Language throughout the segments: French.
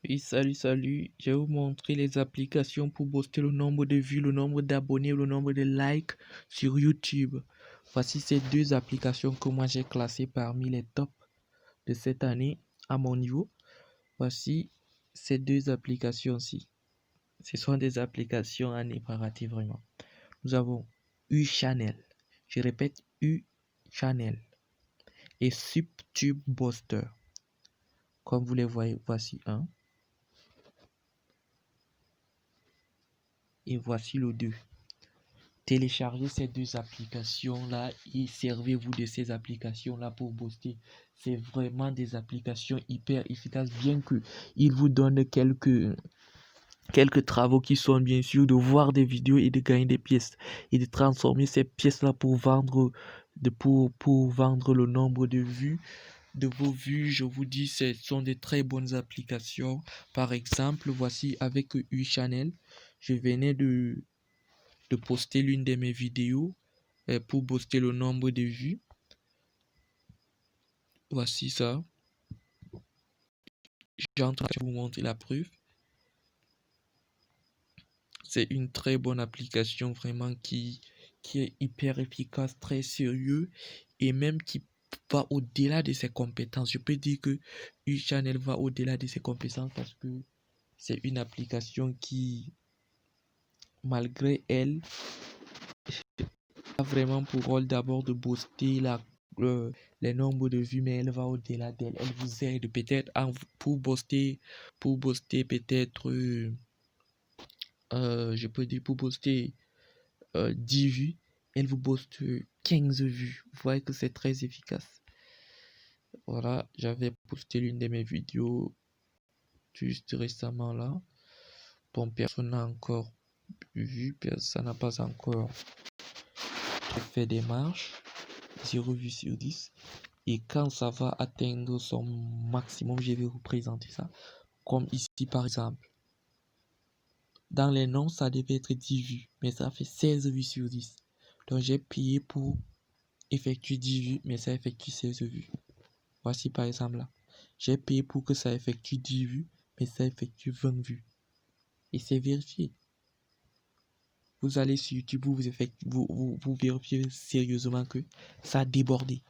Oui, salut. Je vais vous montrer les applications pour booster le nombre de vues, le nombre d'abonnés, le nombre de likes sur YouTube. Voici ces deux applications que moi j'ai classées parmi les tops de cette année à mon niveau. Voici ces deux applications-ci. Ce sont des applications à ne pas rater vraiment. Nous avons U-Channel. Je répète, U-Channel et SubTube Booster. Comme vous les voyez, voici un. Et voici le 2. Téléchargez ces deux applications-là et servez-vous de ces applications-là pour booster. C'est vraiment des applications hyper efficaces, bien que ils vous donnent quelques travaux qui sont bien sûr de voir des vidéos et de gagner des pièces et de transformer ces pièces-là pour vendre, pour vendre le nombre de vues. De vos vues, je vous dis, ce sont des très bonnes applications. Par exemple, voici avec U-Channel, je venais de poster l'une de mes vidéos pour booster le nombre de vues. Voici ça. J'ai en train de vous montrer la preuve. C'est une très bonne application vraiment qui est hyper efficace, très sérieux et même qui va au-delà de ses compétences. Je peux dire que U-Channel va au-delà de ses compétences parce que c'est une application qui, malgré elle, a vraiment pour rôle d'abord de booster les nombres de vues, mais elle va au-delà d'elle. Elle vous aide peut-être pour booster peut-être, je peux dire pour booster 10 vues, elle vous booste 15 vues. Vous voyez que c'est très efficace. Voilà, j'avais posté l'une de mes vidéos juste récemment là. Bon, personne n'a encore vu, ça n'a pas encore fait des marches. 0 vues sur 10. Et quand ça va atteindre son maximum, je vais vous présenter ça. Comme ici par exemple. Dans les noms, ça devait être 10 vues, mais ça fait 16 vues sur 10. Donc j'ai payé pour effectuer 10 vues, mais ça effectue 16 vues. Voici par exemple là. J'ai payé pour que ça effectue 10 vues, mais ça effectue 20 vues. Et c'est vérifié. Vous allez sur YouTube, vous vérifiez sérieusement que ça a débordé.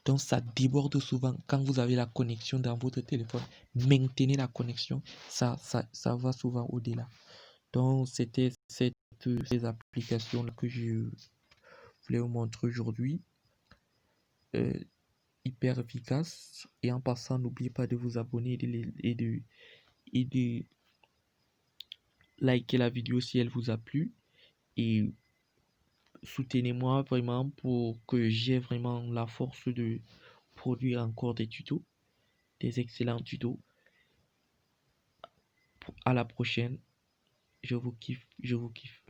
Donc ça déborde souvent quand vous avez la connexion dans votre téléphone. Maintenez la connexion, ça va souvent au-delà. Donc c'était ces applications que je voulais vous montrer aujourd'hui. Hyper efficace. Et en passant, n'oubliez pas de vous abonner et de liker la vidéo si elle vous a plu. Et soutenez-moi vraiment pour que j'ai vraiment la force de produire encore des tutos, des excellents tutos. À la prochaine. Je vous kiffe, je vous kiffe.